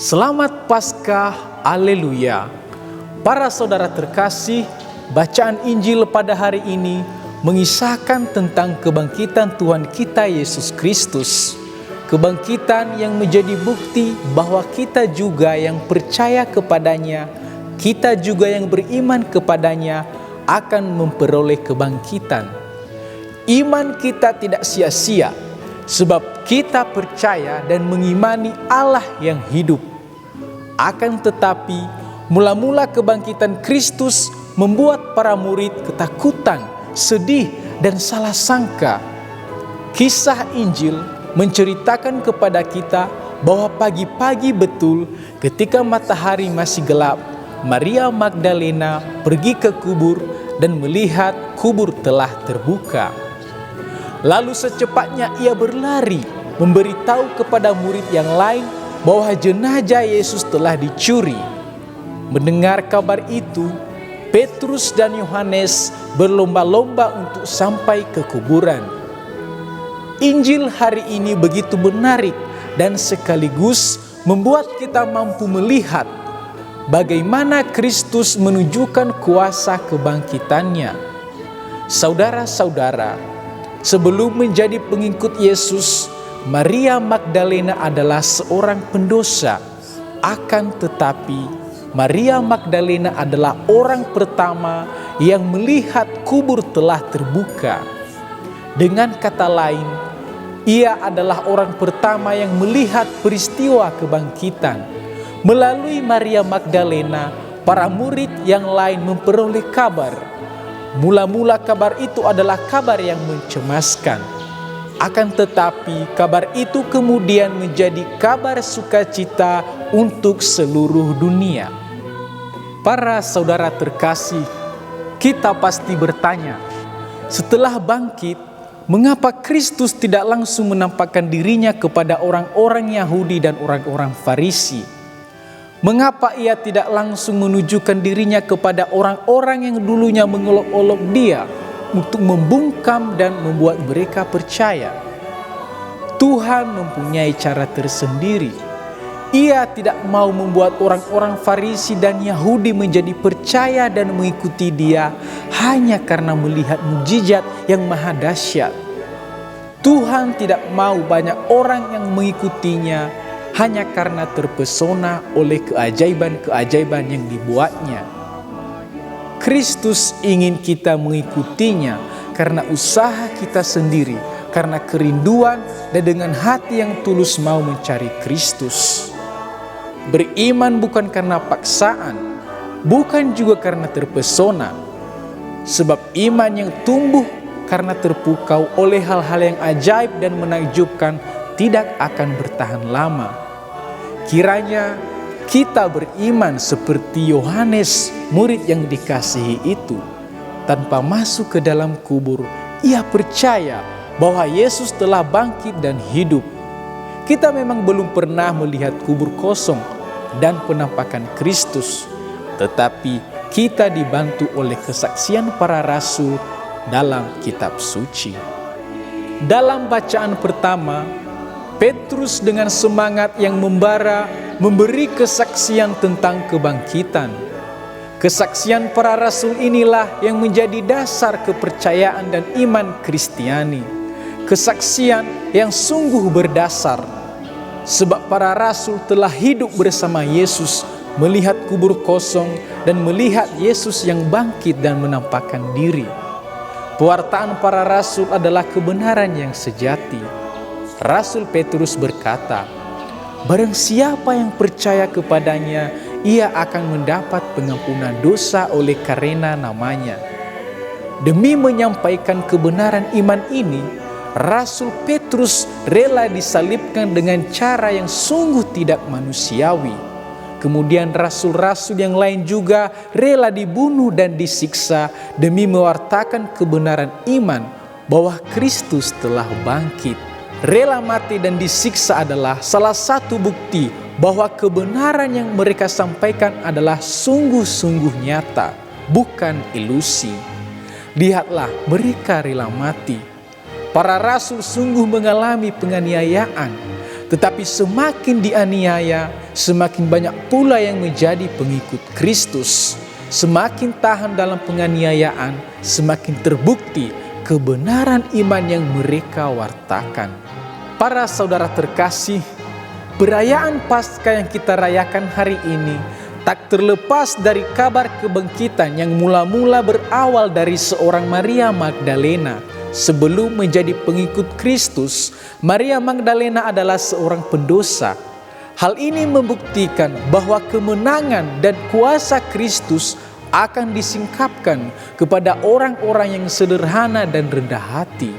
Selamat Paskah, Haleluya. Para saudara terkasih, bacaan Injil pada hari ini mengisahkan tentang kebangkitan Tuhan kita Yesus Kristus. Kebangkitan yang menjadi bukti bahwa kita juga yang percaya kepadanya, kita juga yang beriman kepadanya akan memperoleh kebangkitan. Iman kita tidak sia-sia, sebab kita percaya dan mengimani Allah yang hidup. Akan tetapi, mula-mula kebangkitan Kristus membuat para murid ketakutan, sedih, dan salah sangka. Kisah Injil menceritakan kepada kita bahwa pagi-pagi betul ketika matahari masih gelap, Maria Magdalena pergi ke kubur dan melihat kubur telah terbuka. Lalu secepatnya ia berlari memberitahu kepada murid yang lain bahwa jenazah Yesus telah dicuri. Mendengar kabar itu, Petrus dan Yohanes berlomba-lomba untuk sampai ke kuburan. Injil hari ini begitu menarik dan sekaligus membuat kita mampu melihat bagaimana Kristus menunjukkan kuasa kebangkitannya. Saudara-saudara, sebelum menjadi pengikut Yesus, Maria Magdalena adalah seorang pendosa. Akan tetapi, Maria Magdalena adalah orang pertama yang melihat kubur telah terbuka. Dengan kata lain, ia adalah orang pertama yang melihat peristiwa kebangkitan. Melalui Maria Magdalena, para murid yang lain memperoleh kabar. Mula-mula kabar itu adalah kabar yang mencemaskan. Akan tetapi kabar itu kemudian menjadi kabar sukacita untuk seluruh dunia. Para saudara terkasih, kita pasti bertanya, setelah bangkit, mengapa Kristus tidak langsung menampakkan dirinya kepada orang-orang Yahudi dan orang-orang Farisi? Mengapa ia tidak langsung menunjukkan dirinya kepada orang-orang yang dulunya mengolok-olok dia untuk membungkam dan membuat mereka percaya? Tuhan mempunyai cara tersendiri. Ia tidak mau membuat orang-orang Farisi dan Yahudi menjadi percaya dan mengikuti dia hanya karena melihat mukjizat yang maha dahsyat. Tuhan tidak mau banyak orang yang mengikutinya hanya karena terpesona oleh keajaiban-keajaiban yang dibuatnya. Kristus ingin kita mengikutinya karena usaha kita sendiri, karena kerinduan dan dengan hati yang tulus mau mencari Kristus. Beriman bukan karena paksaan, bukan juga karena terpesona. Sebab iman yang tumbuh karena terpukau oleh hal-hal yang ajaib dan menakjubkan tidak akan bertahan lama. Kiranya kita beriman seperti Yohanes, murid yang dikasihi itu. Tanpa masuk ke dalam kubur, ia percaya bahwa Yesus telah bangkit dan hidup. Kita memang belum pernah melihat kubur kosong dan penampakan Kristus, tetapi kita dibantu oleh kesaksian para rasul dalam kitab suci. Dalam bacaan pertama, Petrus dengan semangat yang membara memberi kesaksian tentang kebangkitan. Kesaksian para rasul inilah yang menjadi dasar kepercayaan dan iman Kristiani. Kesaksian yang sungguh berdasar, sebab para rasul telah hidup bersama Yesus, melihat kubur kosong dan melihat Yesus yang bangkit dan menampakkan diri. Pewartaan para rasul adalah kebenaran yang sejati. Rasul Petrus berkata, barang siapa yang percaya kepadanya, ia akan mendapat pengampunan dosa oleh karena namanya. Demi menyampaikan kebenaran iman ini, Rasul Petrus rela disalibkan dengan cara yang sungguh tidak manusiawi. Kemudian rasul-rasul yang lain juga rela dibunuh dan disiksa demi mewartakan kebenaran iman bahwa Kristus telah bangkit. Rela mati dan disiksa adalah salah satu bukti bahwa kebenaran yang mereka sampaikan adalah sungguh-sungguh nyata, bukan ilusi. Lihatlah, mereka rela mati. Para rasul sungguh mengalami penganiayaan, Tetapi semakin dianiaya, semakin banyak pula yang menjadi pengikut Kristus. Semakin tahan dalam penganiayaan, semakin terbukti kebenaran iman yang mereka wartakan. Para saudara terkasih, perayaan Paskah yang kita rayakan hari ini tak terlepas dari kabar kebangkitan yang mula-mula berawal dari seorang Maria Magdalena. Sebelum menjadi pengikut Kristus, Maria Magdalena adalah seorang pendosa. Hal ini membuktikan bahwa kemenangan dan kuasa Kristus akan disingkapkan kepada orang-orang yang sederhana dan rendah hati.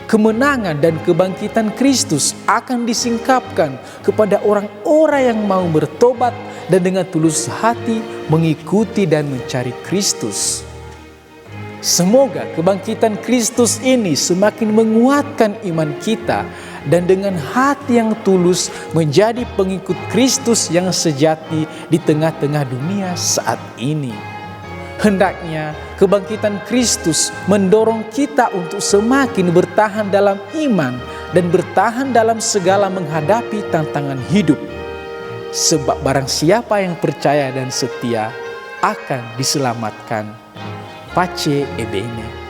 Kemenangan dan kebangkitan Kristus akan disingkapkan kepada orang-orang yang mau bertobat dan dengan tulus hati mengikuti dan mencari Kristus. Semoga kebangkitan Kristus ini semakin menguatkan iman kita dan dengan hati yang tulus menjadi pengikut Kristus yang sejati di tengah-tengah dunia saat ini. Hendaknya kebangkitan Kristus mendorong kita untuk semakin bertahan dalam iman dan bertahan dalam segala menghadapi tantangan hidup. Sebab barang siapa yang percaya dan setia akan diselamatkan. Pace e bene.